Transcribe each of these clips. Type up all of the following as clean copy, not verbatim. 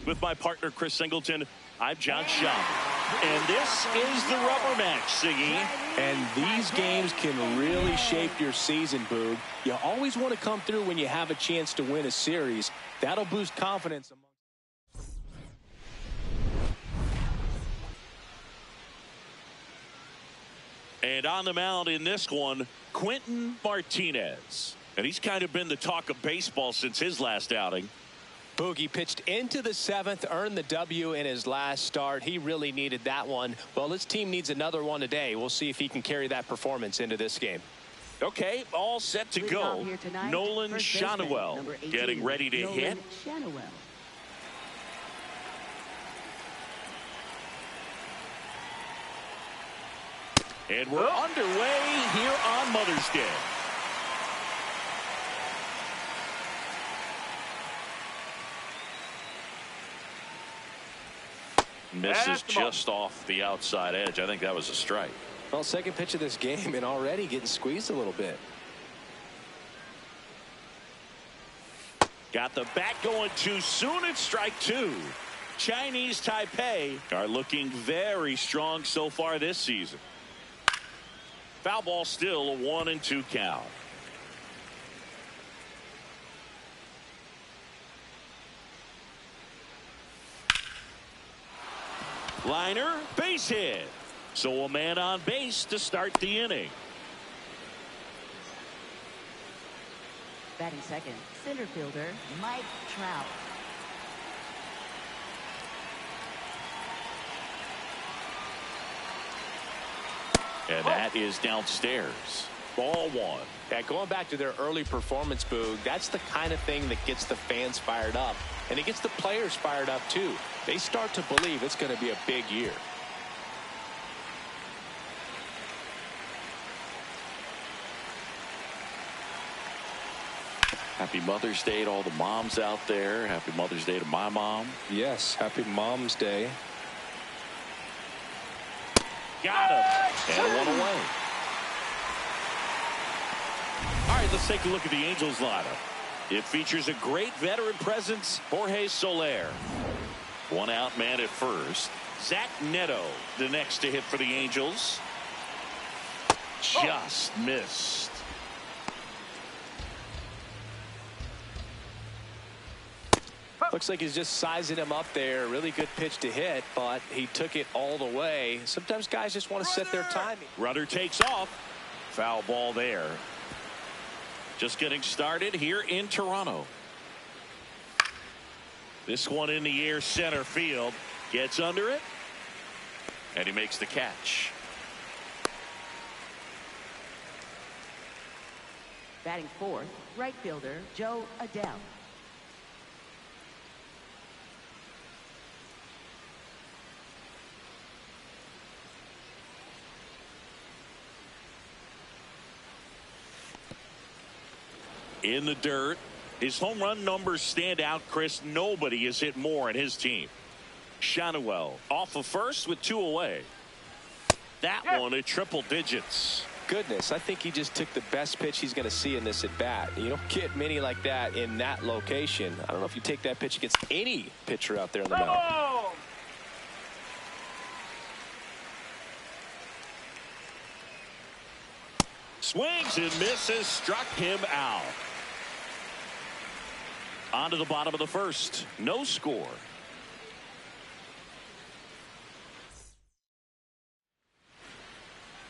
With my partner, Chris Singleton, I'm John Shaw. And this is the rubber match, Siggy. And these games can really shape your season, Boog. You always want to come through when you have a chance to win a series. That'll boost confidence. And on the mound in this one, Quentin Martinez. And he's kind of been the talk of baseball since his last outing. Boogie pitched into the seventh, earned the W in his last start. He really needed that one. Well, his team needs another one today. We'll see if he can carry that performance into this game. Okay, all set to go. Nolan Schanuel getting ready to hit. And we're underway here on Mother's Day. Misses just off the outside edge. I think that was a strike. Well, second pitch of this game and already getting squeezed a little bit. Got the bat going too soon. It's strike two. Chinese Taipei are looking very strong so far this season. Foul ball, still a 1-2 count. Liner, base hit. So a man on base to start the inning. Batting second, center fielder Mike Trout. And that is downstairs. Ball one. Yeah, going back to their early performance, Boog, that's the kind of thing that gets the fans fired up. And it gets the players fired up, too. They start to believe it's going to be a big year. Happy Mother's Day to all the moms out there. Happy Mother's Day to my mom. Yes, happy Mom's Day. Got him. And one away. All right, let's take a look at the Angels lineup. It features a great veteran presence, Jorge Soler. One out man at first. Zach Neto, the next to hit for the Angels. Just missed. Looks like he's just sizing him up there. Really good pitch to hit, but he took it all the way. Sometimes guys just want to set their timing. Runner takes off. Foul ball there. Just getting started here in Toronto. This one in the air, center field. Gets under it. And he makes the catch. Batting fourth, right fielder Joe Adele. In the dirt. His home run numbers stand out, Chris. Nobody has hit more in his team. Shanuel off of first with 2 away. That one at triple digits. Goodness, I think he just took the best pitch he's going to see in this at bat. You don't get many like that in that location. I don't know if you take that pitch against any pitcher out there on the mound. Swings and misses, struck him out. On to the bottom of the first. No score.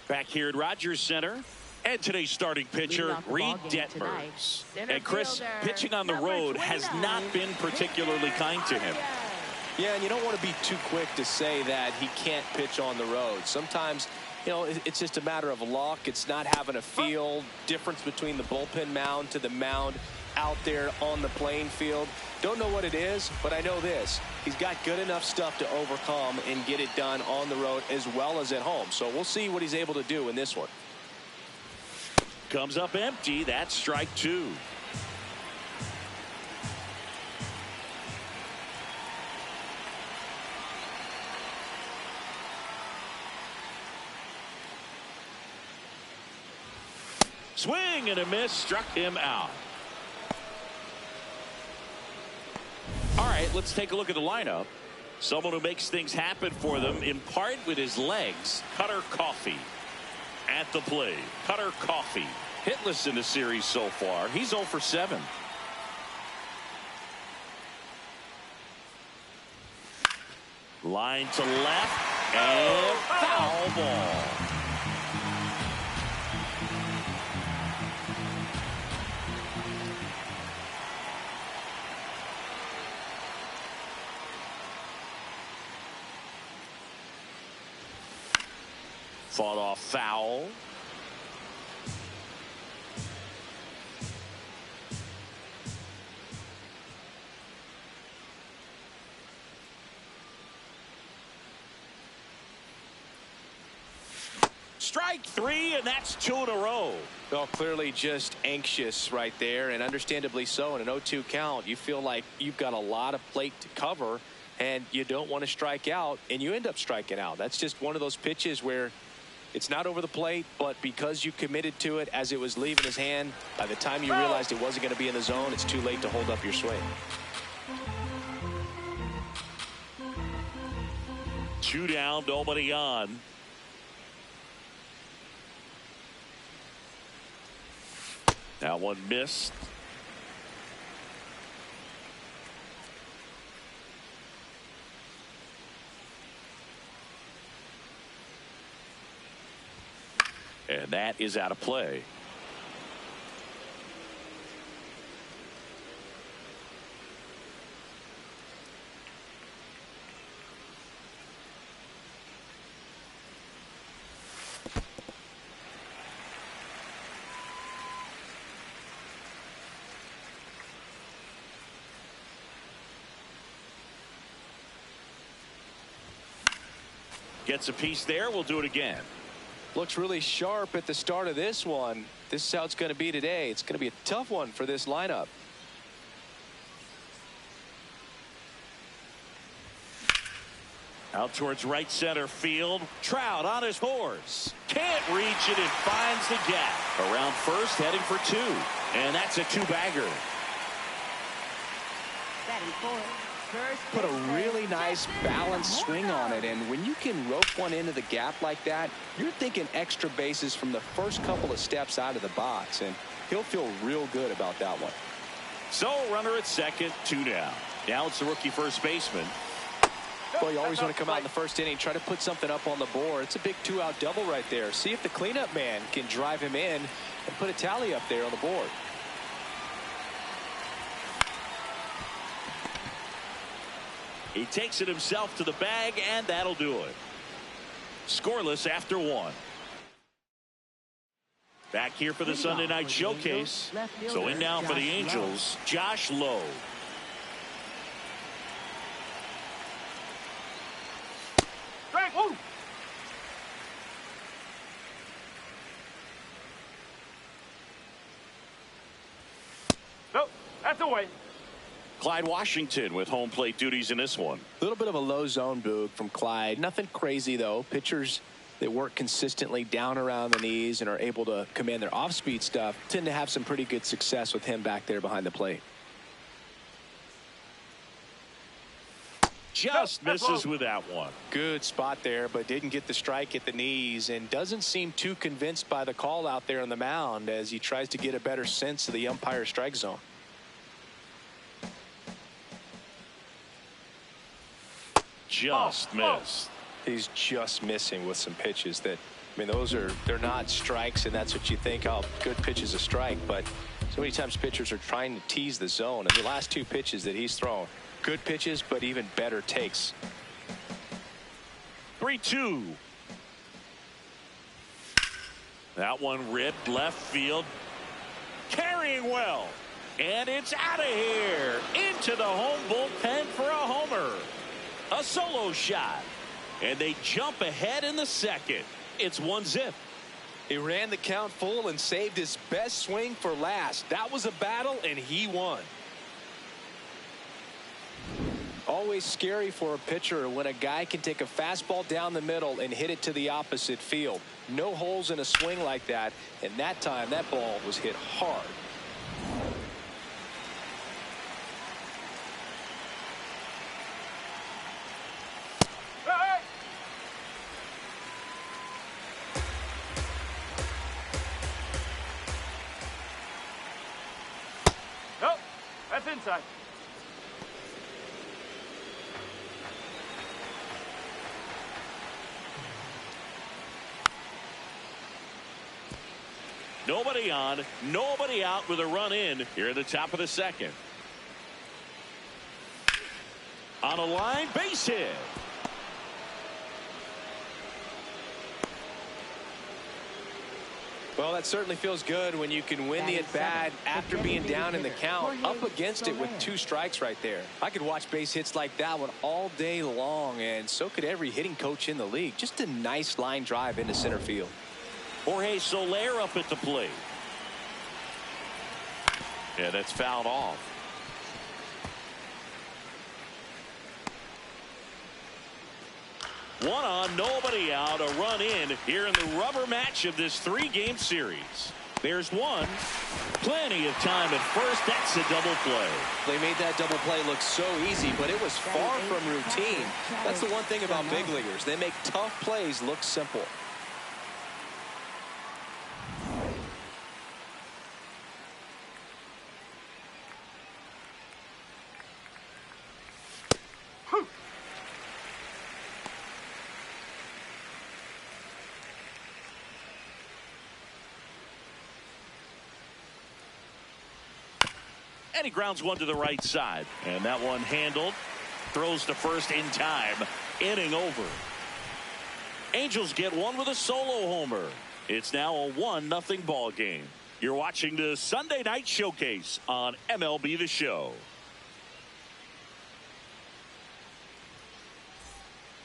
Back here at Rogers Center. And today's starting pitcher, Reed Detmers. And Chris, pitching on the road has not been particularly kind to him. Yeah, and you don't want to be too quick to say that he can't pitch on the road. Sometimes, you know, it's just a matter of luck. It's not having a feel. Difference between the bullpen mound to the mound out there on the playing field. Don't know what it is, but I know this. He's got good enough stuff to overcome and get it done on the road as well as at home. So we'll see what he's able to do in this one. Comes up empty. That's strike 2. Swing and a miss, struck him out. All right, let's take a look at the lineup. Someone who makes things happen for them, in part with his legs. Cutter Coffey at the plate. Cutter Coffey, hitless in the series so far. He's 0 for 7. Line to left, and foul ball. Fought off foul. Strike 3, and that's 2 in a row. Well, clearly just anxious right there, and understandably so. In an 0-2 count, you feel like you've got a lot of plate to cover, and you don't want to strike out, and you end up striking out. That's just one of those pitches where it's not over the plate, but because you committed to it as it was leaving his hand, by the time you realized it wasn't going to be in the zone, it's too late to hold up your swing. 2 down, nobody on. That one missed. And that is out of play. Gets a piece there. We'll do it again. Looks really sharp at the start of this one. This is how it's going to be today. It's going to be a tough one for this lineup. Out towards right center field. Trout on his horse. Can't reach it and finds the gap. Around first, heading for 2. And that's a 2-bagger. Batting fourth. Put a really nice balanced swing on it, and when you can rope one into the gap like that, you're thinking extra bases from the first couple of steps out of the box, and he'll feel real good about that one. So runner at second, 2 down. Now it's the rookie first baseman. Well, you always want to come out in the first inning, try to put something up on the board. It's a big 2-out double right there. See if the cleanup man can drive him in and put a tally up there on the board. He takes it himself to the bag, and that'll do it. Scoreless after 1. Back here for the Sunday night showcase. So in now for the Angels, Josh Lowe. Clyde Washington with home plate duties in this one. A little bit of a low zone, Boog, from Clyde. Nothing crazy, though. Pitchers that work consistently down around the knees and are able to command their off-speed stuff tend to have some pretty good success with him back there behind the plate. Just misses with that one. Good spot there, but didn't get the strike at the knees and doesn't seem too convinced by the call out there on the mound as he tries to get a better sense of the umpire strike zone. Just missed. He's just missing with some pitches that, I mean, they're not strikes, and that's what you think, oh, good pitch is a strike, but so many times pitchers are trying to tease the zone, and the last two pitches that he's thrown, good pitches, but even better takes. 3-2. That one ripped left field. Carrying well. And it's out of here. Into the home bullpen for a homer. A solo shot. And they jump ahead in the second. It's 1-0. He ran the count full and saved his best swing for last. That was a battle, and he won. Always scary for a pitcher when a guy can take a fastball down the middle and hit it to the opposite field. No holes in a swing like that, and that time that ball was hit hard. Nope, that's inside. Nobody on, nobody out with a run in here at the top of the second. On a line, base hit. Well, that certainly feels good when you can win the at-bat after being down in the count, up against it with 2 strikes right there. I could watch base hits like that one all day long, and so could every hitting coach in the league. Just a nice line drive into center field. Jorge Soler up at the plate. Yeah, that's fouled off. One on, nobody out, a run in here in the rubber match of this 3-game series. There's one. Plenty of time at first. That's a double play. They made that double play look so easy, but it was far from routine. That's the one thing about big leaguers. They make tough plays look simple. And he grounds one to the right side. And that one handled. Throws to first in time. Inning over. Angels get one with a solo homer. It's now a 1-0 ball game. You're watching the Sunday Night Showcase on MLB The Show.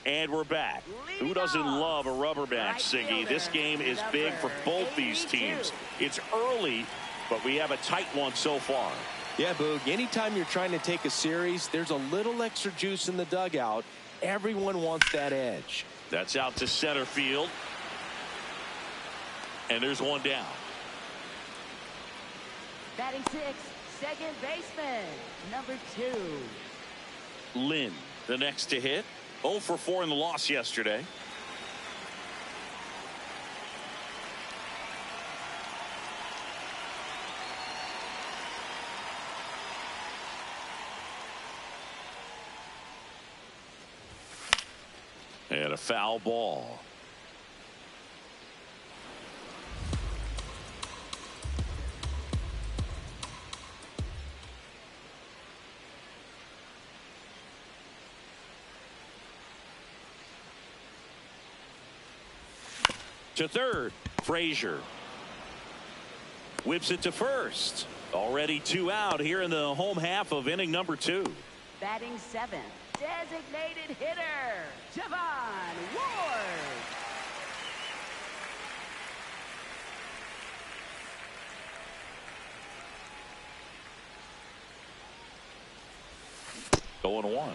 And we're back. Who doesn't love a rubber match, Siggy? This game is big for both these teams. It's early, but we have a tight one so far. Yeah, Boog, anytime you're trying to take a series, there's a little extra juice in the dugout. Everyone wants that edge. That's out to center field. And there's one down. Batting 6th, second baseman, number 2. Lynn, the next to hit. 0 for 4 in the loss yesterday. And a foul ball. To third, Frazier. Whips it to first. Already 2 out here in the home half of inning number 2. Batting 7th, designated hitter, Javon Ward. 0-1.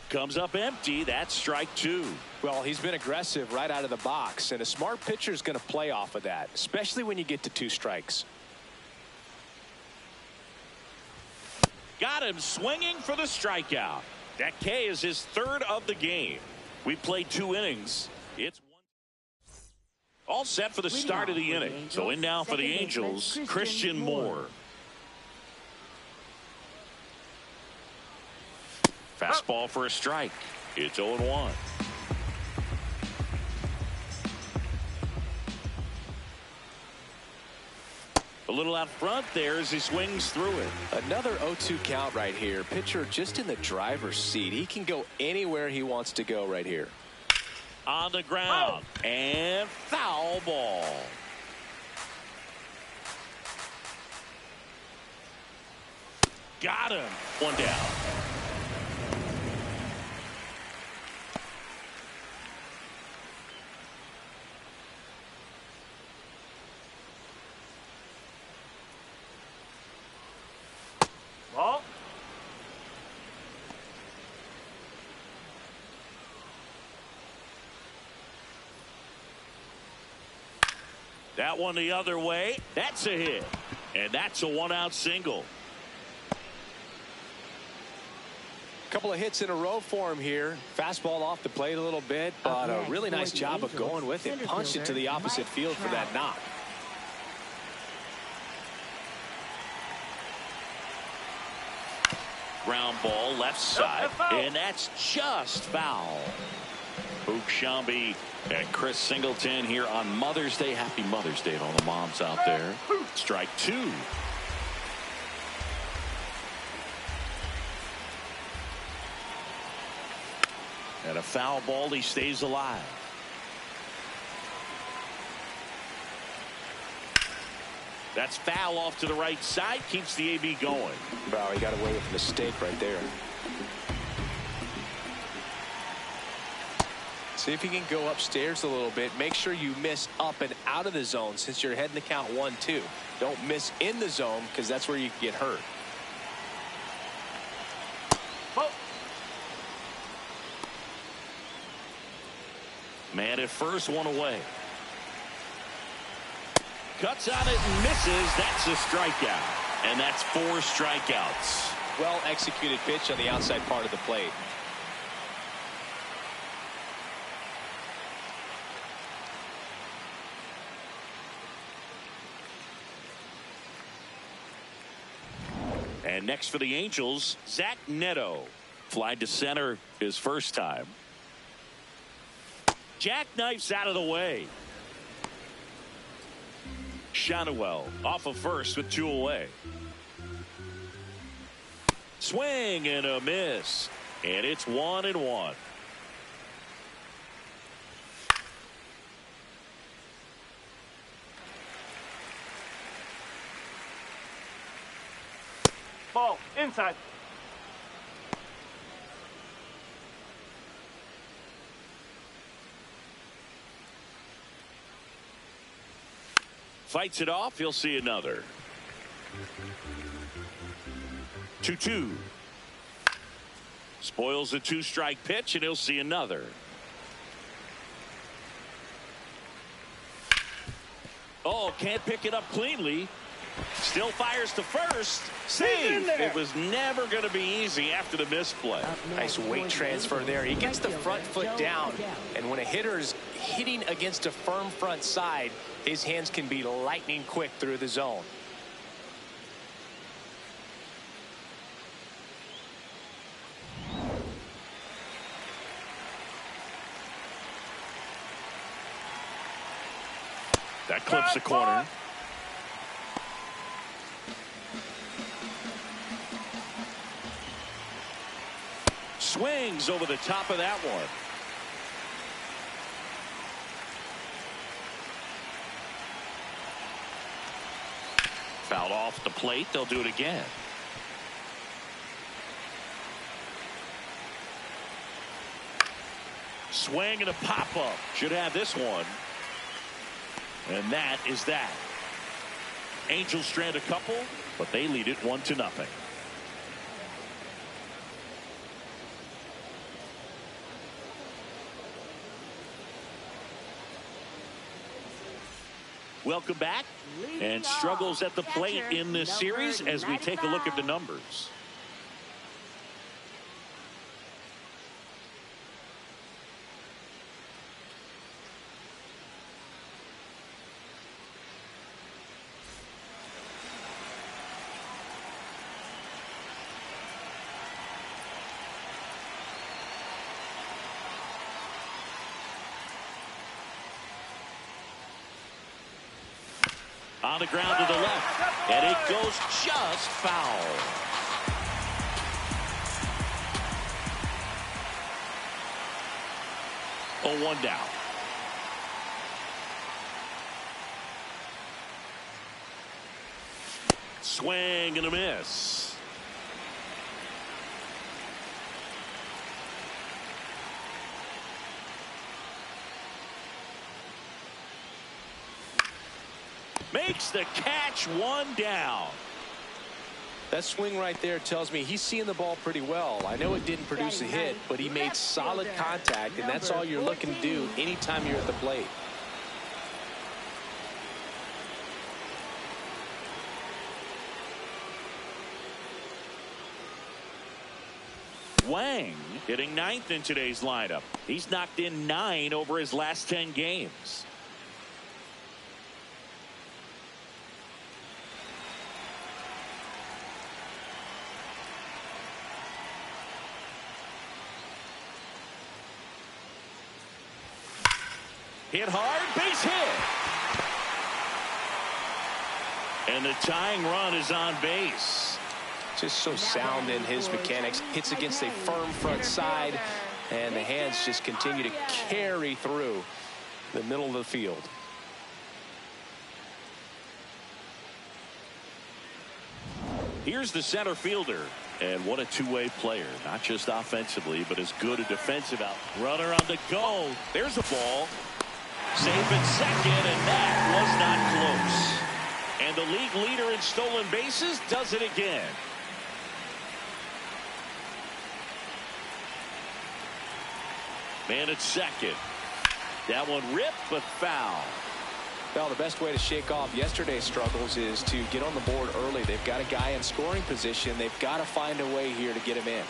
Comes up empty. That's strike 2. Well, he's been aggressive right out of the box, and a smart pitcher is going to play off of that, especially when you get to 2 strikes. Got him swinging for the strikeout. That K is his 3rd of the game. We played 2 innings. It's all set for the start of the inning. So in now for the Angels, Christian Moore. Fastball for a strike. It's 0-1. A little out front there as he swings through it. Another 0-2 count right here. Pitcher just in the driver's seat. He can go anywhere he wants to go right here. On the ground. And foul ball. Got him. 1 down. Ball. That one the other way. That's a hit. And that's a 1-out single. Couple of hits in a row for him here. Fastball off the plate a little bit, but a really nice job of going with it. Punched it to the opposite field for that knock. Ground ball left side. And that's just foul. Boog Sciambi and Chris Singleton here on Mother's Day. Happy Mother's Day to all the moms out there. Strike 2. And a foul ball. He stays alive. That's foul off to the right side. Keeps the AB going. Wow, he got away with a mistake right there. See if he can go upstairs a little bit. Make sure you miss up and out of the zone since you're heading to count 1-2. Don't miss in the zone because that's where you can get hurt. Ball. Man at first, 1 away. Cuts on it and misses. That's a strikeout. And that's 4 strikeouts. Well executed pitch on the outside part of the plate. And next for the Angels, Zach Neto. Flied to center his first time. Jackknifes out of the way. Shadowell off of first with 2 away. Swing and a miss. And it's 1-1. Ball. Inside. Fights it off. He'll see another. 2-2. Spoils a 2-strike pitch, and he'll see another. Oh, can't pick it up cleanly. Still fires to first. Save. It was never going to be easy after the misplay. Nice weight transfer there. He gets the front foot down, and when a hitter is hitting against a firm front side, his hands can be lightning quick through the zone. That clips the corner. Swings over the top of that one. Fouled off the plate. They'll do it again. swing and a pop-up. Should have this one. And that is that. Angels strand a couple, but they lead it 1-0. Welcome back. And struggles at the plate in this series as we take a look at the numbers. On the ground to the left, and it goes just foul. Oh, 1 down. Swing and a miss. Makes the catch, 1 down. That swing right there tells me he's seeing the ball pretty well. I know it didn't produce a hit, but he made solid contact, and that's all you're looking to do anytime you're at the plate. Wang hitting 9th in today's lineup. He's knocked in 9 over his last 10 games. Hit hard, base hit. And the tying run is on base. Just so sound in his mechanics. Hits against a firm front side, and the hands just continue to carry through the middle of the field. Here's the center fielder. And what a two-way player. Not just offensively, but as good a defensive out. Runner on the go. There's a ball. Safe at second, and that was not close. And the league leader in stolen bases does it again. Man at second. That one ripped, but foul. Well, the best way to shake off yesterday's struggles is to get on the board early. They've got a guy in scoring position. They've got to find a way here to get him in.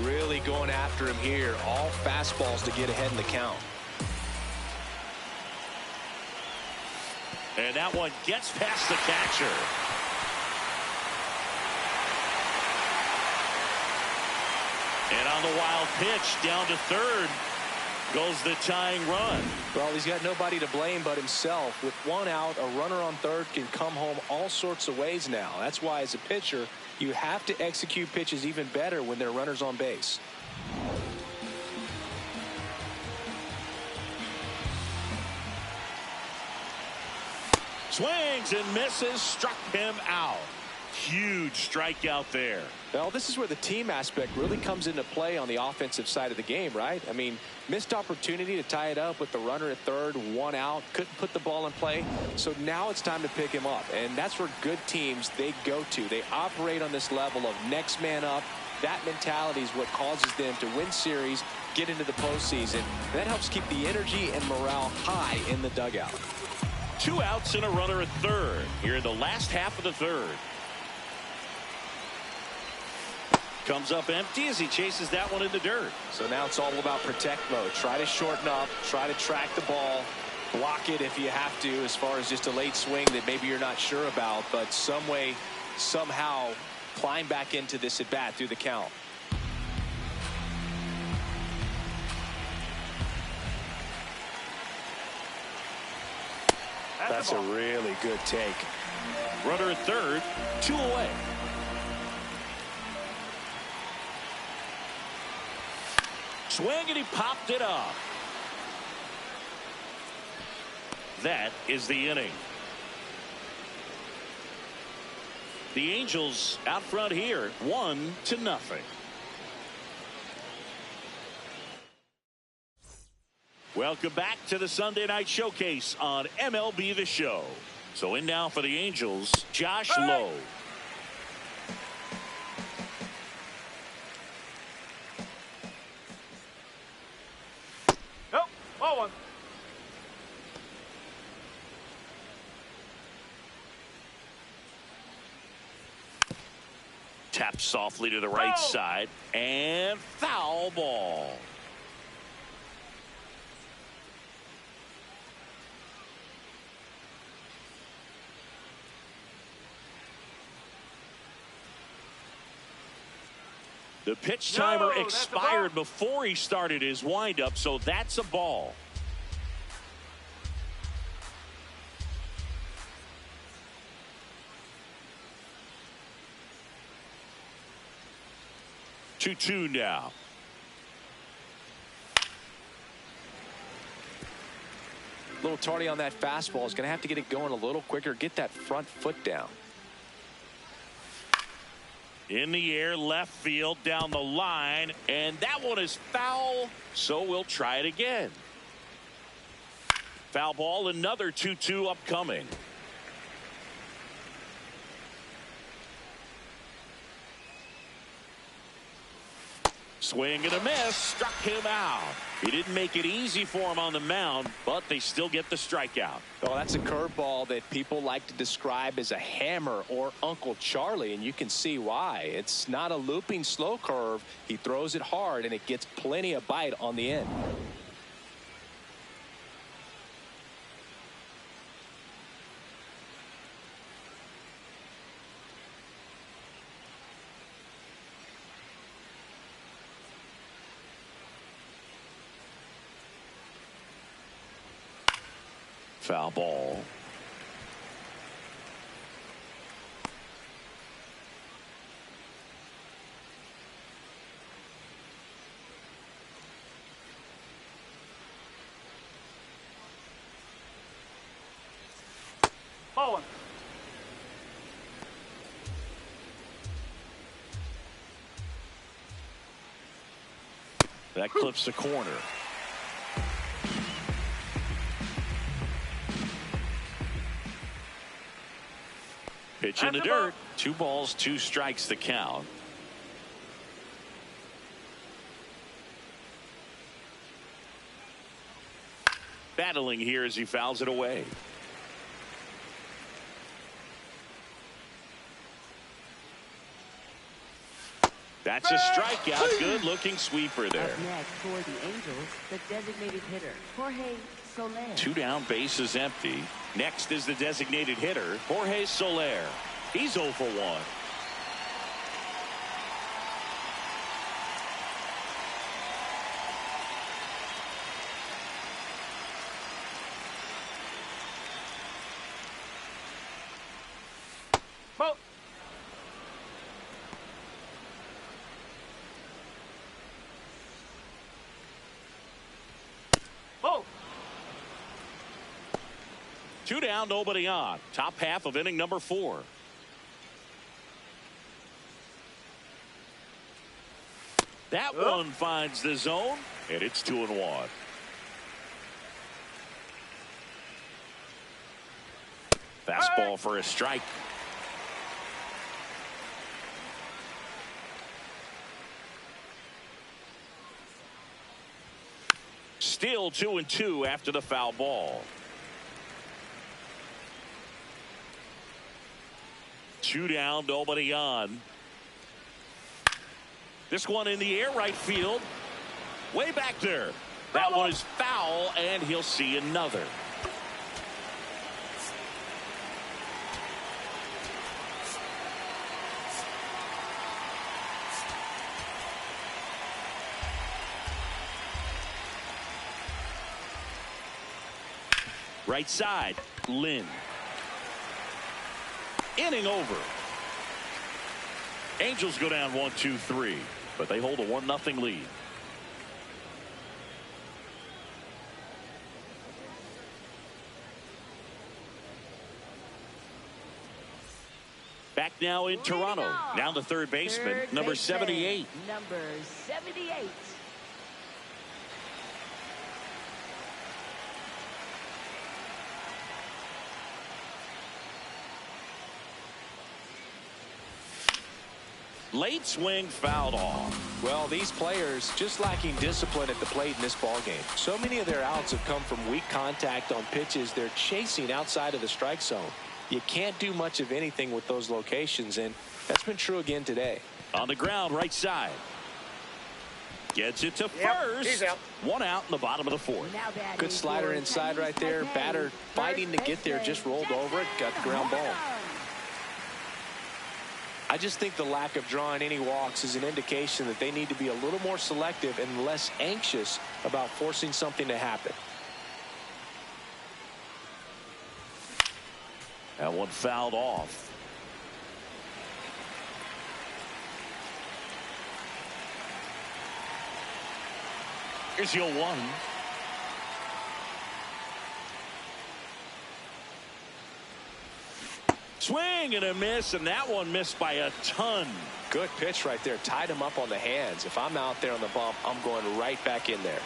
Really going after him here. All fastballs to get ahead in the count. And that one gets past the catcher. And on the wild pitch, down to third goes the tying run. Well, he's got nobody to blame but himself. With 1 out, a runner on third can come home all sorts of ways now. That's why, as a pitcher, you have to execute pitches even better when there are runners on base. Swings and misses, struck him out. Huge strikeout there. Well, this is where the team aspect really comes into play on the offensive side of the game, right? I mean, missed opportunity to tie it up with the runner at third, 1 out, couldn't put the ball in play. So now it's time to pick him up. And that's where good teams, they go to. They operate on this level of next man up. That mentality is what causes them to win series, get into the postseason. And that helps keep the energy and morale high in the dugout. 2 outs and a runner at third here in the last half of the third. Comes up empty as he chases that one in the dirt. So now it's all about protect mode. Try to shorten up, try to track the ball, block it if you have to, as far as just a late swing that maybe you're not sure about, but some way, somehow climb back into this at bat through the count. That's a really good take. Runner at third, 2 away. Swing, and he popped it up. That is the inning. The Angels out front here, 1-0. Welcome back to the Sunday Night Showcase on MLB The Show. So in now for the Angels, Josh Lowe. Nope, ball one. Taps softly to the right side, and foul ball. The pitch timer expired before he started his windup, so that's a ball. Two now. A little tardy on that fastball. Is going to have to get it going a little quicker. Get that front foot down. In the air, left field, down the line, and that one is foul, so we'll try it again. Foul ball, another 2-2 upcoming. Swing and a miss, struck him out. He didn't make it easy for him on the mound, but they still get the strikeout. Oh, that's a curveball that people like to describe as a hammer or Uncle Charlie, and you can see why. It's not a looping slow curve. He throws it hard, and it gets plenty of bite on the end. Foul ball. Ball one. That clips the corner. Pitch in the dirt. 2 balls, 2 strikes the count. Battling here as he fouls it away. That's a strikeout. Good looking sweeper there. Up next for the Angels, the designated hitter, Jorge Soler. 2 down, bases empty. Next is the designated hitter, Jorge Soler. He's 0 for 1. Ball. Ball. 2 down, nobody on. Top half of inning number 4. That one finds the zone, and it's 2-1. Fastball for a strike. Still 2-2 after the foul ball. 2 down, nobody on. This one in the air, right field. Way back there. That one is foul, and he'll see another. Right side, Lynn. Inning over. Angels go down 1-2-3, but they hold a 1-0 lead. Back now in Toronto. Now the third baseman, number 78. Number 78. Late swing fouled off. Well, these players just lacking discipline at the plate in this ball game. So many of their outs have come from weak contact on pitches they're chasing outside of the strike zone. You can't do much of anything with those locations, and that's been true again today. On the ground, right side. Gets it to first. He's out. One out in the bottom of the fourth. Good slider inside right there. Batter fighting to get there, just rolled over it, got the ground ball. I just think the lack of drawing any walks is an indication that they need to be a little more selective and less anxious about forcing something to happen. That one fouled off. Here's your one. Swing and a miss, and that one missed by a ton. Good pitch right there. Tied him up on the hands. If I'm out there on the bump, I'm going right back in there.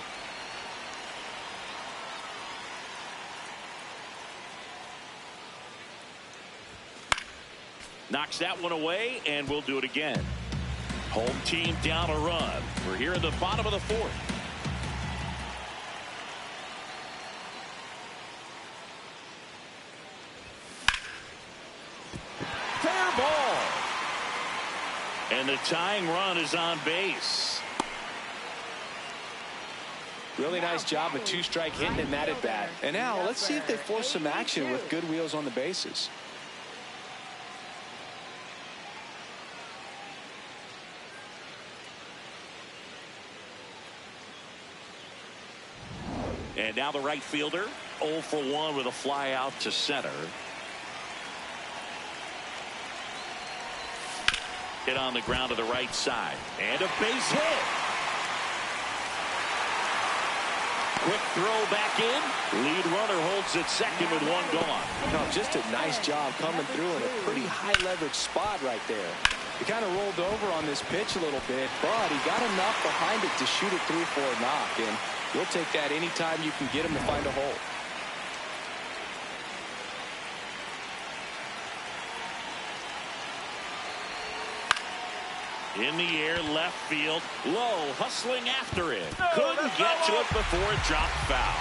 Knocks that one away, and we'll do it again. Home team down a run. We're here in the bottom of the fourth. Fair ball. And the tying run is on base. Really nice job of two-strike hitting in that at bat. And now let's see if they force some action with good wheels on the bases. And now the right fielder, 0 for 1 with a fly out to center. Hit on the ground to the right side. And a base hit. Quick throw back in. Lead runner holds at second with one gone. No, just a nice job coming through in a pretty high leverage spot right there. He kind of rolled over on this pitch a little bit, but he got enough behind it to shoot it through for a knock. And you'll take that anytime you can get him to find a hole. In the air, left field. Low, hustling after it. Couldn't get to it before it dropped foul.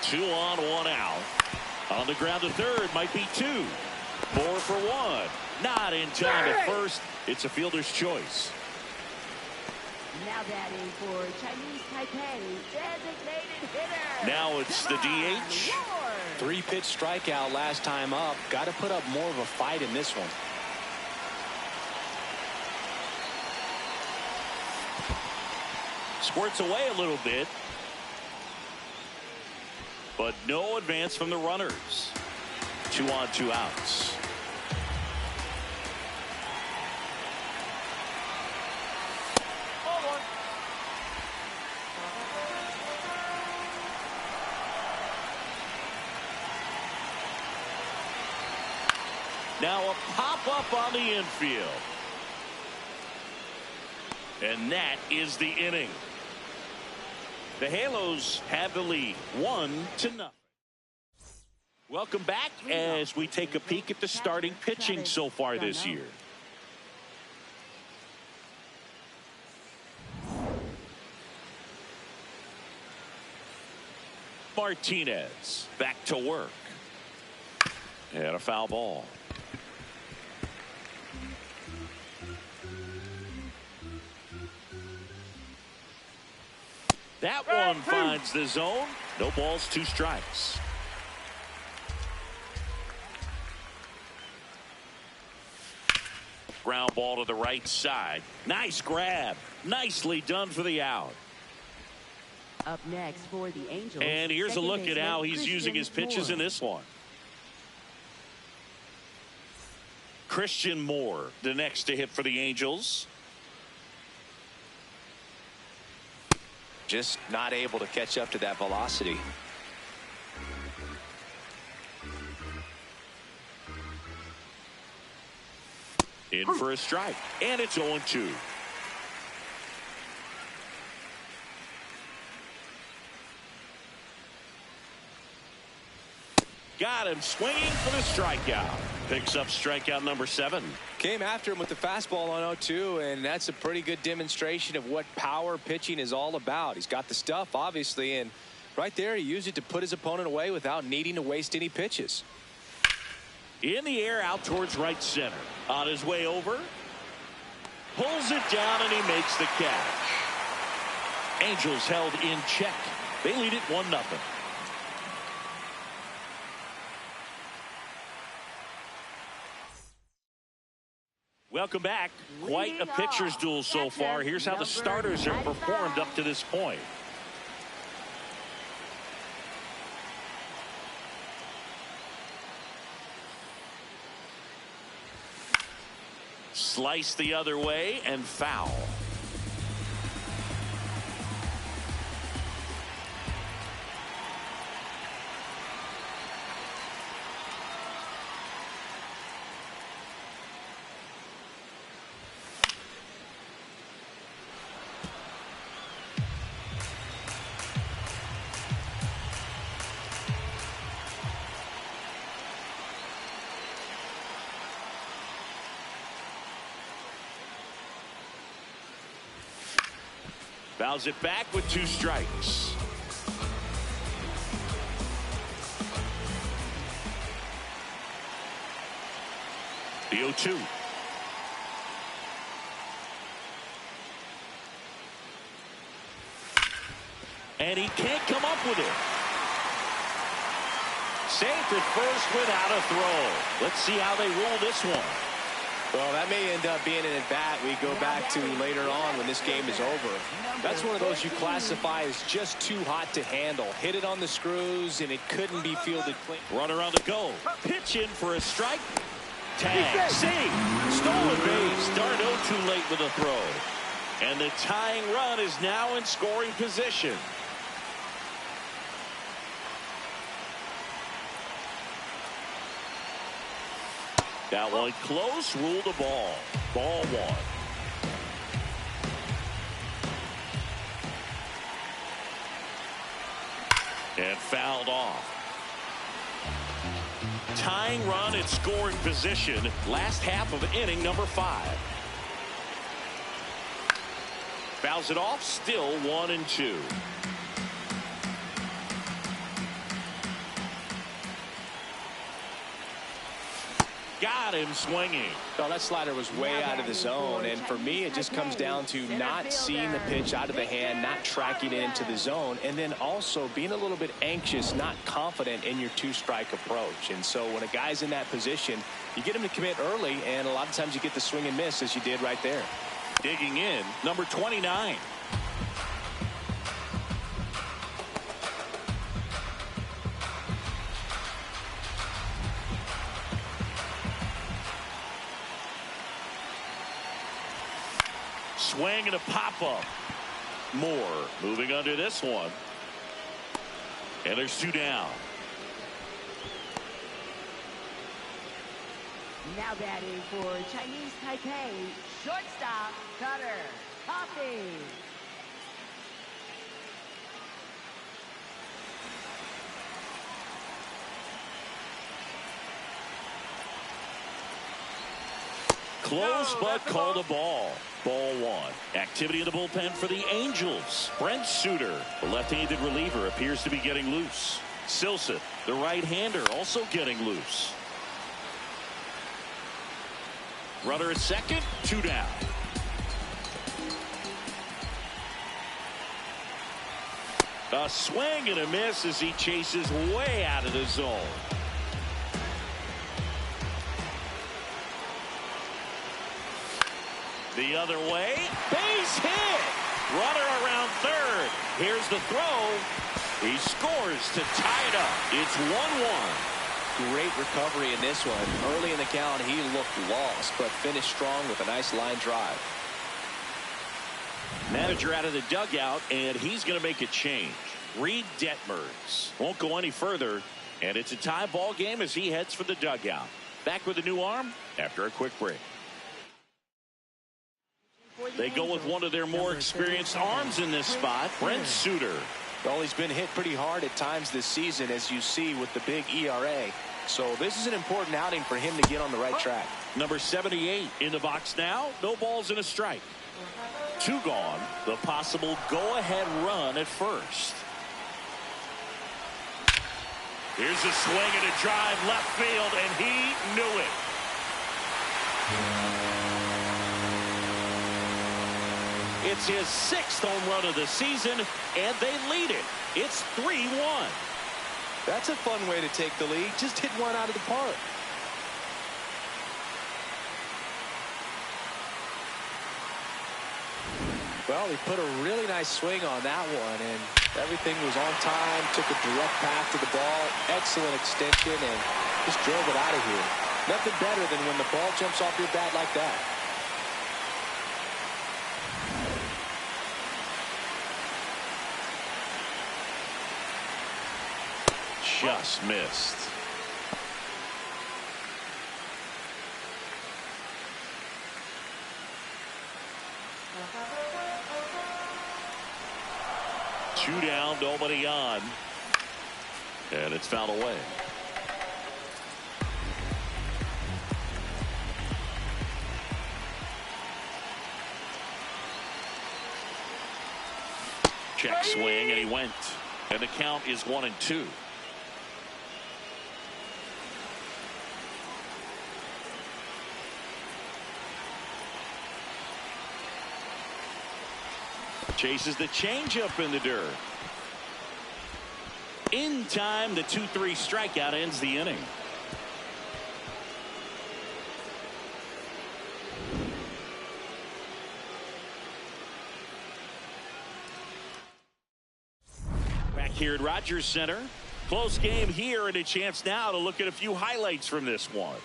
Two on, one out. On the ground to third, might be two. 4 for 1. Not in time at first. It's a fielder's choice. Now batting for Chinese Taipei, designated hitter. Now it's the DH. 3-pitch strikeout last time up. Got to put up more of a fight in this one. Squirts away a little bit. But no advance from the runners. 2 on, 2 outs. Now a pop-up on the infield. And that is the inning. The Halos have the lead, 1-0. Welcome back as we take a peek at the starting pitching so far this year. Martinez back to work. And a foul ball. That one finds the zone. No balls, 2 strikes. Ground ball to the right side. Nice grab. Nicely done for the out. Up next for the Angels. And here's a look at how he's using his pitches in this one. Christian Moore, the next to hit for the Angels. Just not able to catch up to that velocity. In for a strike. And it's 0-2. Got him swinging for the strikeout. Picks up strikeout number 7. Came after him with the fastball on 0-2, and that's a pretty good demonstration of what power pitching is all about. He's got the stuff, obviously, and right there he used it to put his opponent away without needing to waste any pitches. In the air, out towards right center. On his way over. Pulls it down, and he makes the catch. Angels held in check. They lead it 1-0. Welcome back. Quite a pitcher's duel so far. Here's how the starters have performed up to this point. Slice the other way and foul. Fouls it back with 2 strikes. The 0-2. And he can't come up with it. Safe at first without a throw. Let's see how they rule this one. Well, that may end up being an at-bat we go back to later on when this game is over. That's one of those you classify as just too hot to handle. Hit it on the screws, and it couldn't be fielded clean. Runner on the go. Pitch in for a strike. Tag. Save. Stolen base. Darn, too late with a throw. And the tying run is now in scoring position. That one close, ruled the ball. Ball 1. And fouled off. Tying run at scoring position. Last half of inning number 5. Fouls it off, still 1-2. Got him swinging. Well, that slider was way out of the zone, and for me it just comes down to not seeing the pitch out of the hand, not tracking it into the zone, and then also being a little bit anxious, not confident in your 2-strike approach. And so when a guy's in that position, you get him to commit early, and a lot of times you get the swing and miss as you did right there. Digging in, number 29. Swing and a pop-up. Moore moving under this one. And there's 2 down. Now batting for Chinese Taipei, shortstop Cutter Coffee. Close, but called a ball. Ball 1. Activity in the bullpen for the Angels. Brent Suter, the left-handed reliever, appears to be getting loose. Silson, the right-hander, also getting loose. Runner at second, 2 down. A swing and a miss as he chases way out of the zone. The other way, base hit. Runner around third. Here's the throw. He scores to tie it up. It's 1-1. Great recovery in this one. Early in the count, he looked lost, but finished strong with a nice line drive. Manager out of the dugout, and he's going to make a change. Reed Detmers won't go any further, and it's a tie ball game as he heads for the dugout. Back with a new arm after a quick break. They go with one of their more experienced arms in this spot, Brent Suter. Well, he's been hit pretty hard at times this season, as you see with the big ERA. So this is an important outing for him to get on the right track. Number 78 in the box now. No balls and a strike. 2 gone. The possible go-ahead run at first. Here's a swing and a drive left field, and he knew it. It's his 6th home run of the season, and they lead it. It's 3-1. That's a fun way to take the lead. Just hit one out of the park. Well, he put a really nice swing on that one, and everything was on time, took a direct path to the ball, excellent extension, and just drove it out of here. Nothing better than when the ball jumps off your bat like that. Just missed. Two down, nobody on. And it's fouled away. Check swing, and he went. And the count is 1-2. Chases the changeup in the dirt. In time, the 2-3 strikeout ends the inning. Back here at Rogers Center. Close game here, and a chance now to look at a few highlights from this one.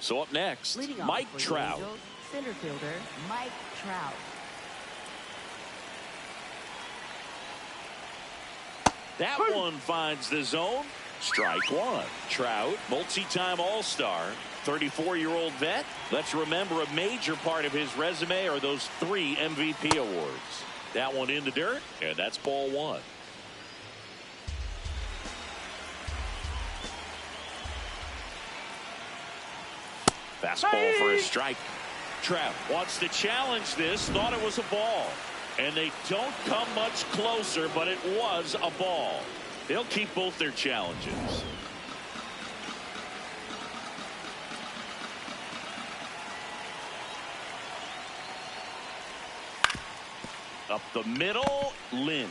So up next, Mike Trout. Angels, center fielder Mike Trout. That one finds the zone. Strike one. Trout, multi-time All-Star, 34-year-old vet. Let's remember a major part of his resume are those 3 MVP awards. That one in the dirt, and that's ball 1. Fastball for a strike. Trout wants to challenge this, thought it was a ball. And they don't come much closer, but it was a ball. They'll keep both their challenges. Up the middle, Lynn.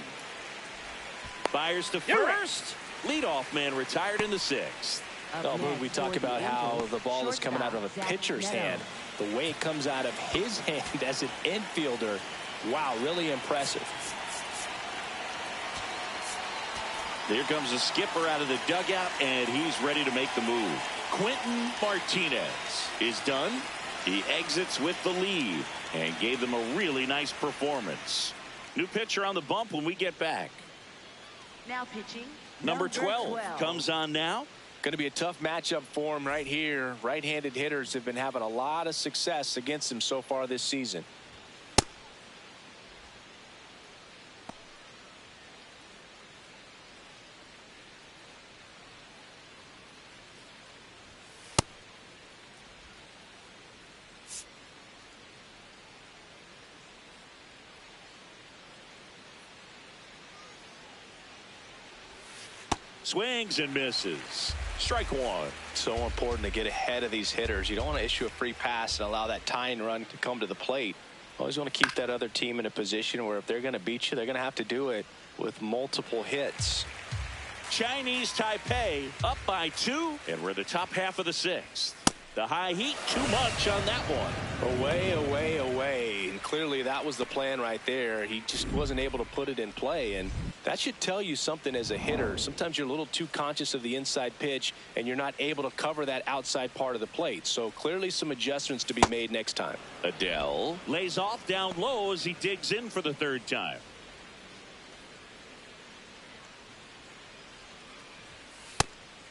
Fires to first. Leadoff man retired in the 6th. Oh, we talk about how the ball is coming out of a pitcher's hand. The way it comes out of his hand as an infielder, wow, really impressive. There comes a skipper out of the dugout, and he's ready to make the move. Quentin Martinez is done. He exits with the lead and gave them a really nice performance. New pitcher on the bump when we get back. Now pitching. Number 12 comes on now. Going to be a tough matchup for him right here. Right-handed hitters have been having a lot of success against him so far this season. Swings and misses. Strike one. So important to get ahead of these hitters. You don't want to issue a free pass and allow that tying run to come to the plate. Always want to keep that other team in a position where if they're going to beat you, they're going to have to do it with multiple hits. Chinese Taipei up by 2, and we're the top half of the 6th. The high heat, too much on that one. Away, away, away. clearly that was the plan right there. He just wasn't able to put it in play, and that should tell you something as a hitter. Sometimes you're a little too conscious of the inside pitch, and you're not able to cover that outside part of the plate. So clearly some adjustments to be made next time. Adele lays off down low as he digs in for the third time.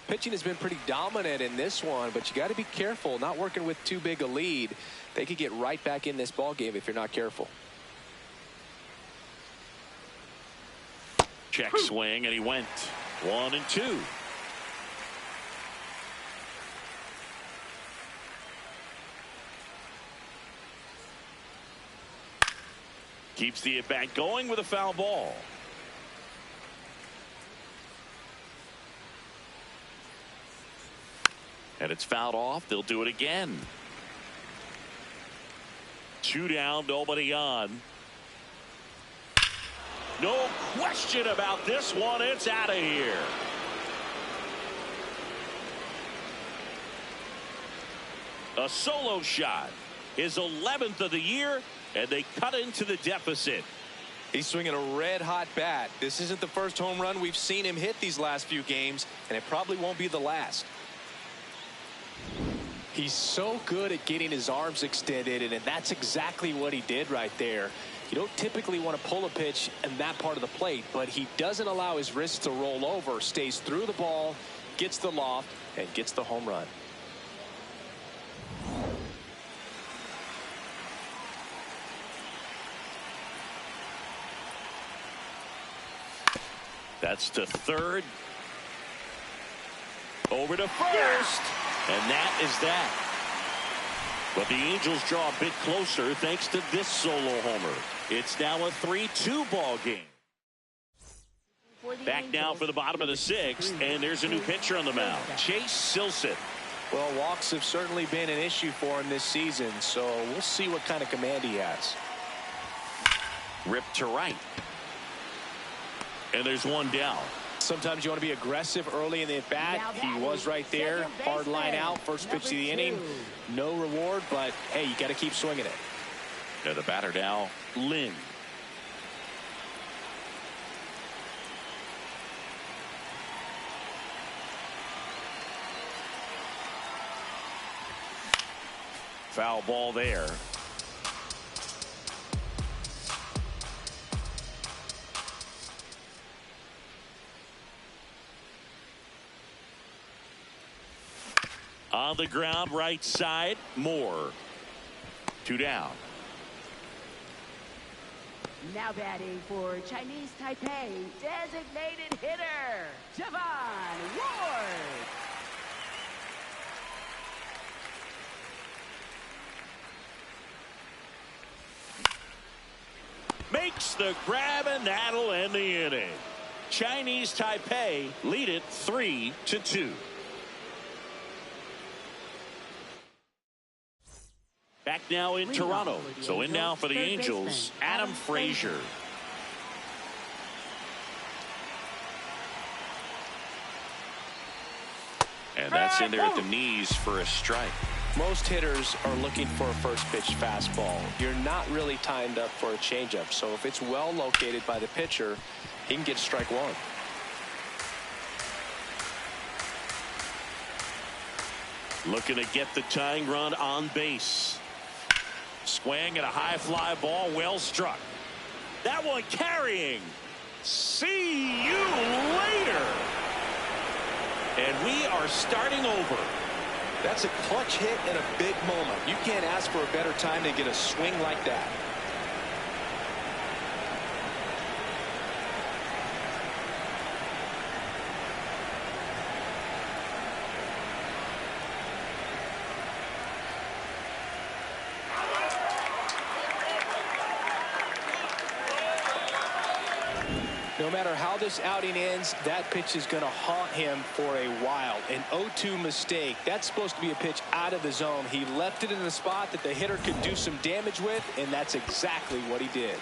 Pitching has been pretty dominant in this one, but you got to be careful, not working with too big a lead. They could get right back in this ball game if you're not careful. Check swing, and he went 1-2. Keeps the at-bat going with a foul ball. And it's fouled off. They'll do it again. 2 down, nobody on. No question about this one. It's out of here. A solo shot. His 11th of the year, and they cut into the deficit. He's swinging a red-hot bat. This isn't the first home run we've seen him hit these last few games, and it probably won't be the last. He's so good at getting his arms extended, and that's exactly what he did right there. You don't typically want to pull a pitch in that part of the plate, but he doesn't allow his wrists to roll over, stays through the ball, gets the loft, and gets the home run. That's to third. Over to first. And that is that. But the Angels draw a bit closer thanks to this solo homer. It's now a 3-2 ball game. Back now for the bottom of the 6th, and there's a new pitcher on the mound, Chase Silseth. Well, walks have certainly been an issue for him this season, so we'll see what kind of command he has. Ripped to right. And there's one down. Sometimes you want to be aggressive early in the at-bat. He was right there. Hard line out. First pitch of the inning. No reward, but, hey, you got to keep swinging it. Now the batter now, Lynn. Foul ball there. On the ground, right side, Moore. 2 down. Now batting for Chinese Taipei, designated hitter, Javon Ward. Makes the grab, and that'll end the inning. Chinese Taipei lead it 3-2. Back now in Toronto. So in now for the Angels, Adam Frazier. And that's in there at the knees for a strike. Most hitters are looking for a first pitch fastball. You're not really timed up for a changeup. So if it's well located by the pitcher, he can get strike one. Looking to get the tying run on base. Swing at a high fly ball, well struck. That one carrying. See you later. And we are starting over. That's a clutch hit in a big moment. You can't ask for a better time to get a swing like that. No matter how this outing ends, that pitch is going to haunt him for a while. An 0-2 mistake. That's supposed to be a pitch out of the zone. He left it in the spot that the hitter could do some damage with, and that's exactly what he did.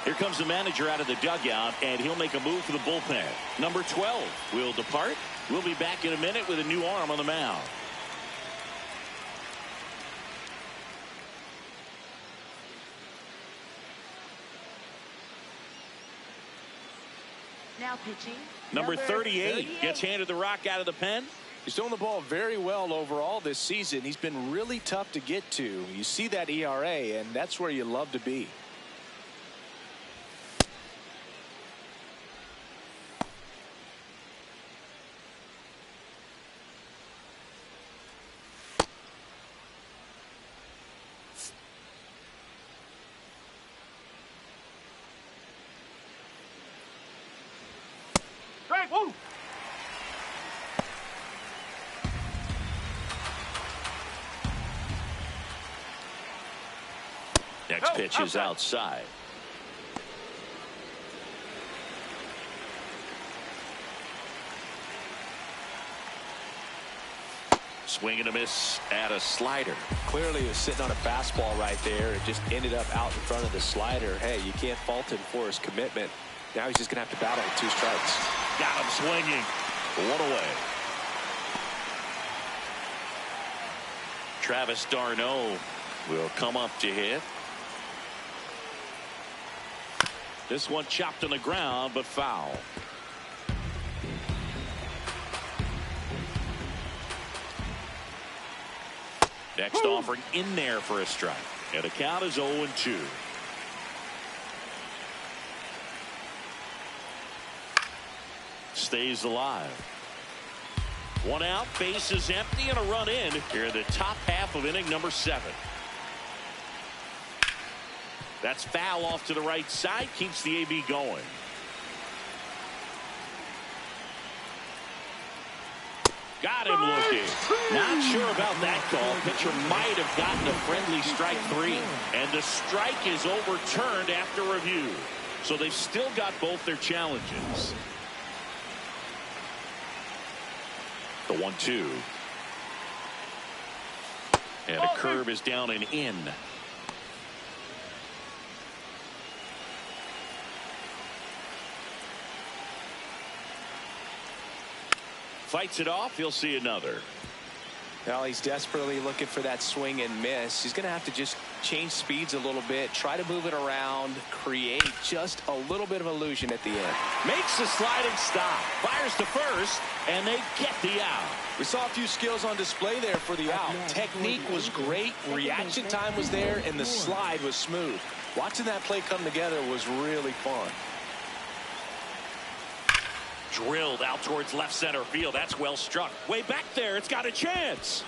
Here comes the manager out of the dugout, and he'll make a move for the bullpen. Number 12 will depart. We'll be back in a minute with a new arm on the mound. Now pitching. Number 38 gets handed the rock out of the pen. He's throwing the ball very well overall this season. He's been really tough to get to. You see that ERA, and that's where you love to be. Strike. Woo. Next pitch is outside. Swing and a miss at a slider. Clearly he was sitting on a fastball right there. It just ended up out in front of the slider. Hey, you can't fault him for his commitment. Now he's just going to have to battle with 2 strikes. Got him swinging. 1 away. Travis d'Arnaud will come up to hit. This one chopped on the ground, but foul. Next offering in there for a strike. And the count is 0-2. Stays alive. 1 out, base is empty, and a run in here in the top half of inning number 7. That's foul off to the right side, keeps the AB going. Got him looking. Not sure about that call. Pitcher might have gotten a friendly strike 3. And the strike is overturned after review. So they've still got both their challenges. The 1-2. And a curve is down and in. Fights it off. He'll see another. Well, he's desperately looking for that swing and miss. He's going to have to just change speeds a little bit, try to move it around, create just a little bit of illusion at the end. Makes the sliding stop. Fires to first, and they get the out. We saw a few skills on display there for the out. Technique was great, reaction time was there, and the slide was smooth. Watching that play come together was really fun. Drilled out towards left center field. That's well struck. Way back there. It's got a chance.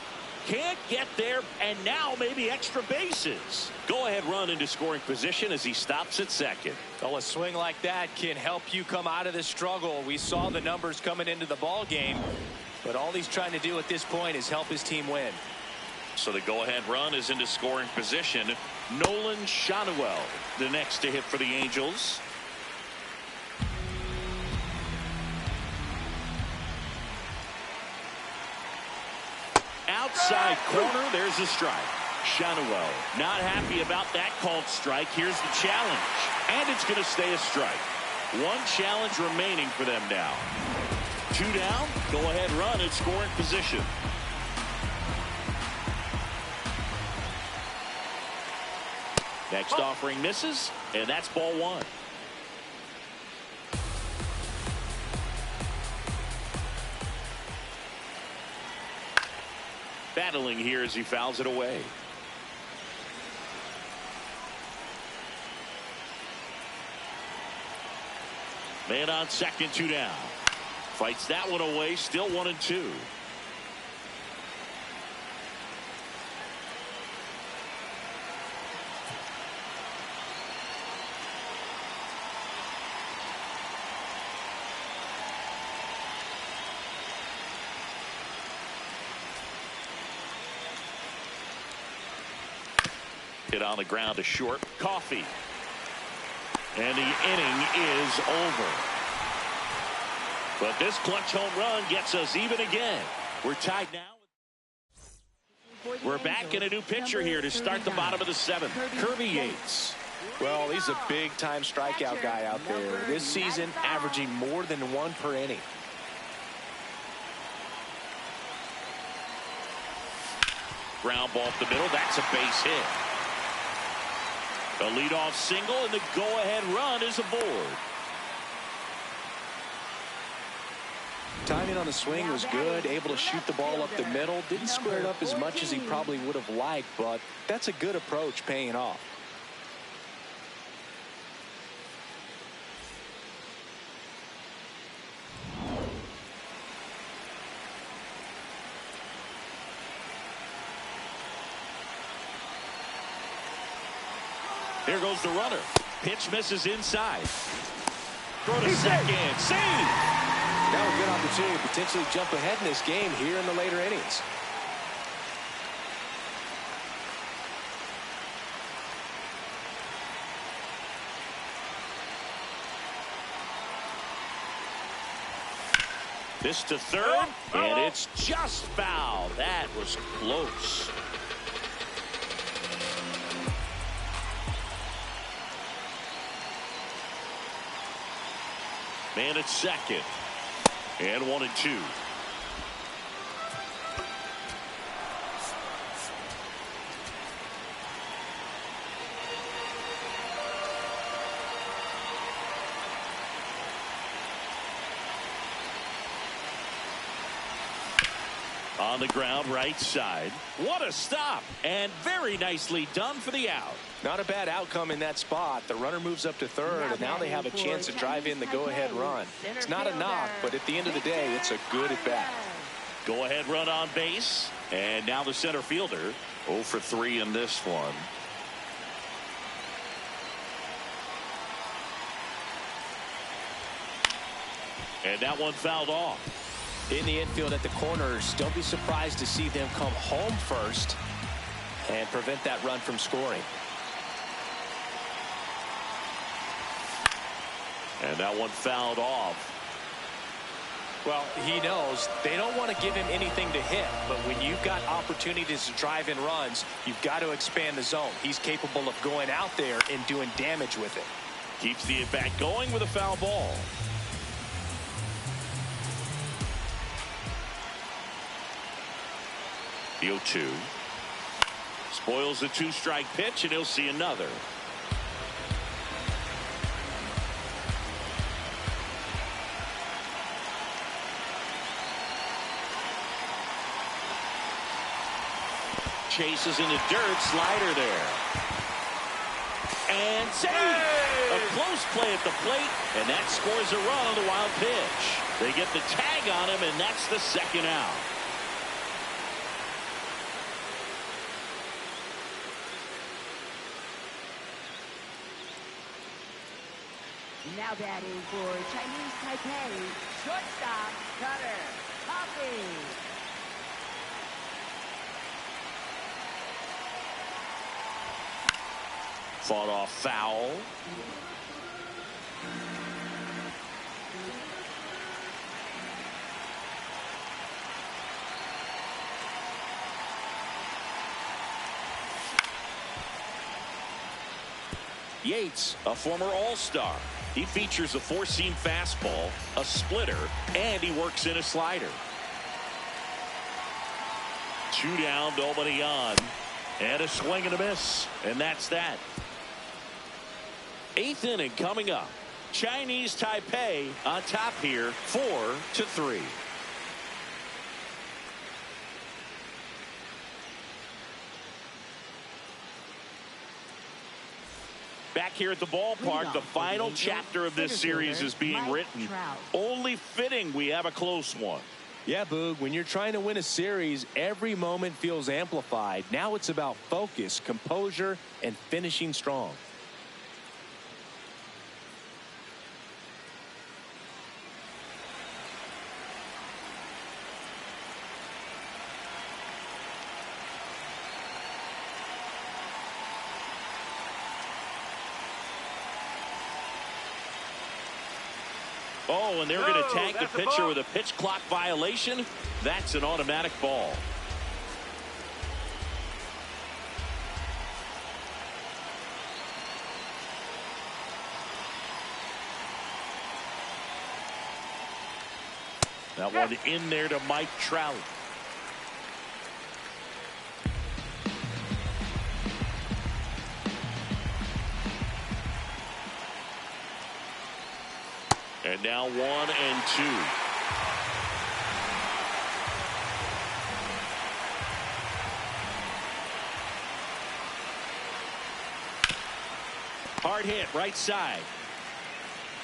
Can't get there, and now maybe extra bases. Go ahead run into scoring position as he stops at second. Well, a swing like that can help you come out of this struggle. We saw the numbers coming into the ball game, but all he's trying to do at this point is help his team win. So the go-ahead run is into scoring position. Nolan Shanuel, the next to hit for the Angels. Outside corner, there's a strike. Shanuel not happy about that called strike. Here's the challenge, and it's going to stay a strike. 1 challenge remaining for them now. 2 down, go ahead run in scoring position. Next offering misses, and that's ball 1. Battling here as he fouls it away. Man on second, 2 down. Fights that one away, still 1-2. Hit on the ground to short. Coffee. And the inning is over. But this clutch home run gets us even again. We're tied now. We're back in a new pitcher here to start the bottom of the 7th. Kirby Yates. Well, he's a big-time strikeout guy out there. This season, averaging more than 1 per inning. Ground ball up the middle. That's a base hit. A leadoff single, and the go-ahead run is aboard. Timing on the swing was good, able to shoot the ball up the middle. Didn't square it up as much as he probably would have liked, but that's a good approach paying off. Here goes the runner. Pitch misses inside. Throw to second. Save! Now a good opportunity to potentially jump ahead in this game here in the later innings. This to third, and it's just foul. That was close. Man at second. And 1-2. On the ground, right side. What a stop, and very nicely done for the out. Not a bad outcome in that spot. The runner moves up to third, and now they have a chance to drive in the go-ahead run. It's not a knock, but at the end of the day, it's a good at-bat. Go-ahead run on base, and now the center fielder 0 for 3 in this one. And that one fouled off. In the infield at the corners, don't be surprised to see them come home first and prevent that run from scoring. And that one fouled off. Well, he knows they don't want to give him anything to hit, but when you've got opportunities to drive in runs, you've got to expand the zone. He's capable of going out there and doing damage with it. Keeps the at-bat going with a foul ball. The 0-2. Spoils the 2-strike pitch, and he'll see another. Chases in the dirt, slider there. And save! A close play at the plate, and that scores a run on the wild pitch. They get the tag on him, and that's the second out. Now batting for Chinese Taipei, shortstop, cutter, Coffee. Fought off foul. Yates, a former All-Star. He features a four-seam fastball, a splitter, and he works in a slider. 2 down, nobody on. And a swing and a miss. And that's that. 8th inning coming up. Chinese Taipei on top here, 4-3. Back here at the ballpark, the final chapter of this series is being written. Only fitting we have a close one. Yeah, Boog, when you're trying to win a series, every moment feels amplified. Now it's about focus, composure, and finishing strong. Oh, and they're going to tag the pitcher with a pitch clock violation. That's an automatic ball. That one in there to Mike Trout. And now 1-2. Hard hit right side.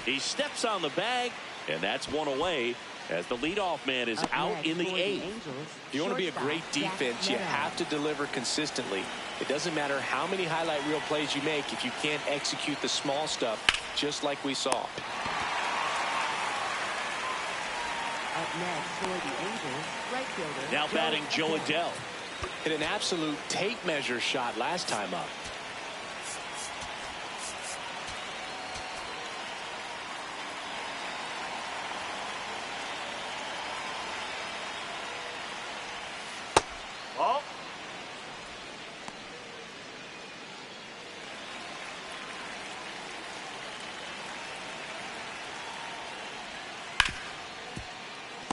He steps on the bag, and that's one away as the leadoff man is out in the 8th. If you want to be a great defense, you have to deliver consistently. It doesn't matter how many highlight reel plays you make if you can't execute the small stuff, just like we saw. Up next for the Angels, right fielder. Now batting Joe Adell. Hit an absolute tape measure shot last time up. Ball.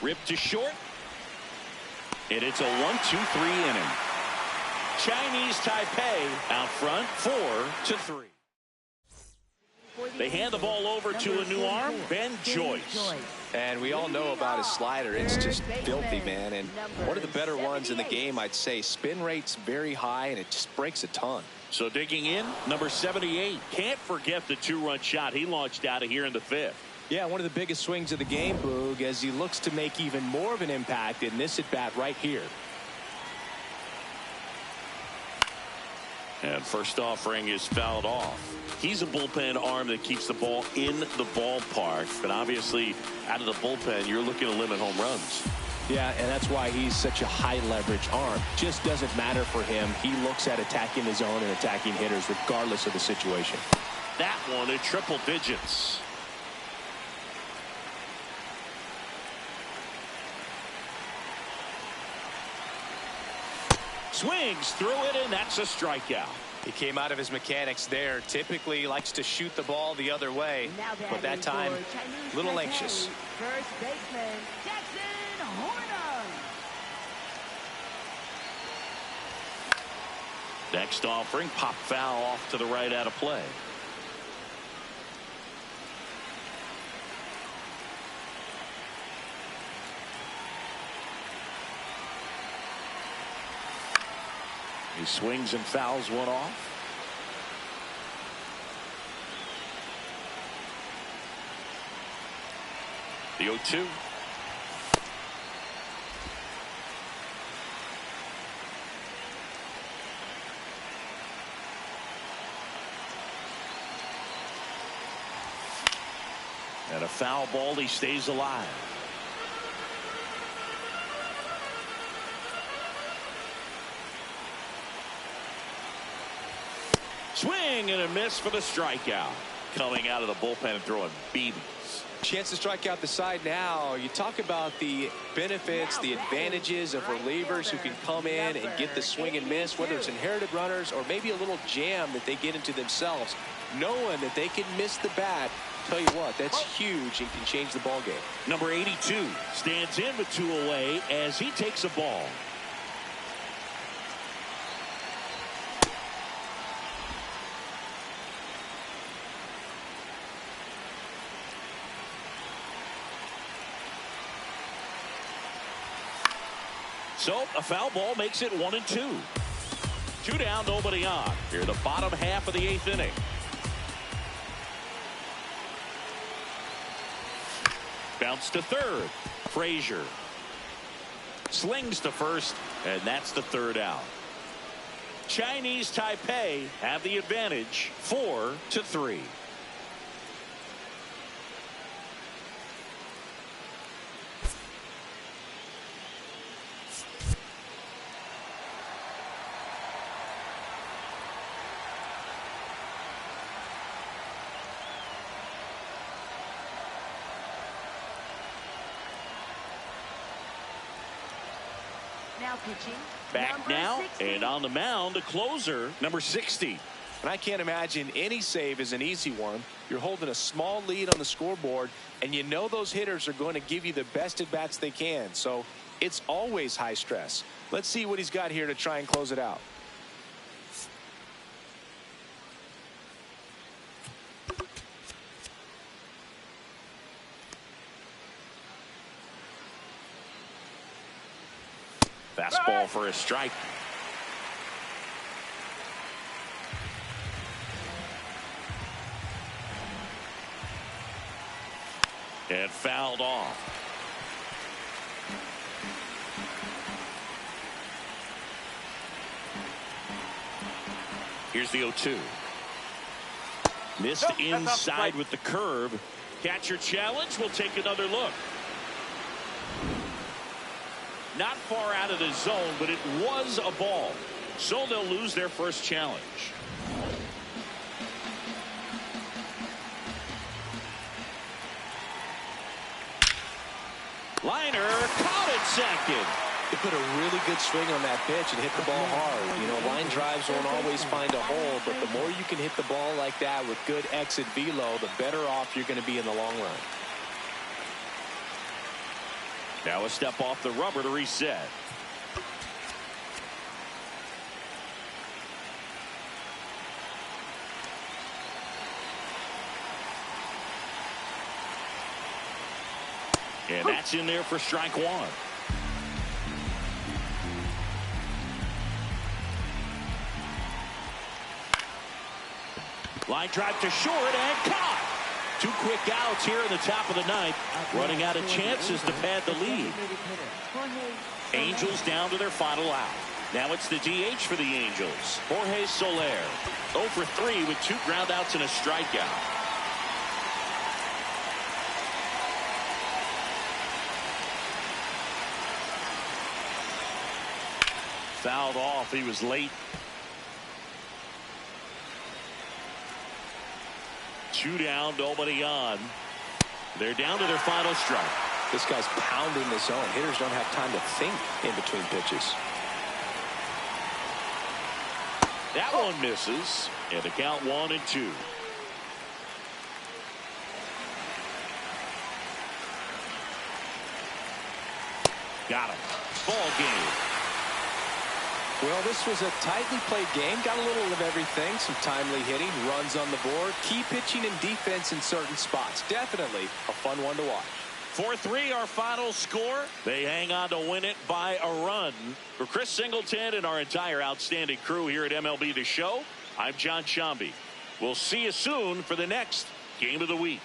Ripped to short. And it's a 1-2-3 inning. Chinese Taipei out front 4-3. They hand the ball over to a new arm, Ben Joyce. And we all know about his slider. It's just filthy, man. And one of the better ones in the game, I'd say. Spin rate's very high, and it just breaks a ton. So digging in, number 78. Can't forget the 2-run shot he launched out of here in the 5th. Yeah, one of the biggest swings of the game, Boog, as he looks to make even more of an impact in this at-bat right here. And first offering is fouled off. He's a bullpen arm that keeps the ball in the ballpark. But obviously, out of the bullpen, you're looking to limit home runs. Yeah, and that's why he's such a high-leverage arm. Just doesn't matter for him. He looks at attacking his own and attacking hitters regardless of the situation. That one in triple digits. Swings through it, and that's a strikeout. He came out of his mechanics there. Typically he likes to shoot the ball the other way, but that time a little anxious. First baseman Jackson Horner. Next offering, pop foul off to the right out of play. He swings and fouls one off. The 0-2. And a foul ball, he stays alive. Swing and a miss for the strikeout. Coming out of the bullpen and throwing BBs. Chance to strike out the side now. You talk about the benefits, the advantages of relievers who can come in and get the swing and miss, whether it's inherited runners or maybe a little jam that they get into themselves. Knowing that they can miss the bat, tell you what, that's huge and can change the ball game. Number 82 stands in with 2 away as he takes a ball. So a foul ball makes it 1-2. 2 down, nobody on. Here the bottom half of the 8th inning. Bounce to third. Frazier slings to first, and that's the 3rd out. Chinese Taipei have the advantage 4-3. Now pitching. Back now, and on the mound, the closer, number 60. And I can't imagine any save is an easy one. You're holding a small lead on the scoreboard, and you know those hitters are going to give you the best at-bats they can. So it's always high stress. Let's see what he's got here to try and close it out. Fastball for a strike. And fouled off. Here's the 0-2. Missed inside with the curve. Catcher challenge. We'll take another look. Not far out of the zone, but it was a ball. So they'll lose their first challenge. Liner caught at second. He put a really good swing on that pitch and hit the ball hard. You know, line drives won't always find a hole, but the more you can hit the ball like that with good exit velo, the better off you're going to be in the long run. Now a step off the rubber to reset. And that's in there for strike one. Line drive to short and caught. 2 quick outs here in the top of the ninth. Running out of chances to pad the lead. Angels down to their final out. Now it's the DH for the Angels. Jorge Soler. 0 for 3 with 2 ground outs and a strikeout. Fouled off. He was late. 2 down, nobody on. They're down to their final strike. This guy's pounding the zone. Hitters don't have time to think in between pitches. That one misses. And the count 1-2. Got him. Ball game. Well, this was a tightly played game. Got a little of everything. Some timely hitting, runs on the board, key pitching and defense in certain spots. Definitely a fun one to watch. 4-3 our final score. They hang on to win it by a run. For Chris Singleton and our entire outstanding crew here at MLB The Show, I'm John Shambi. We'll see you soon for the next Game of the Week.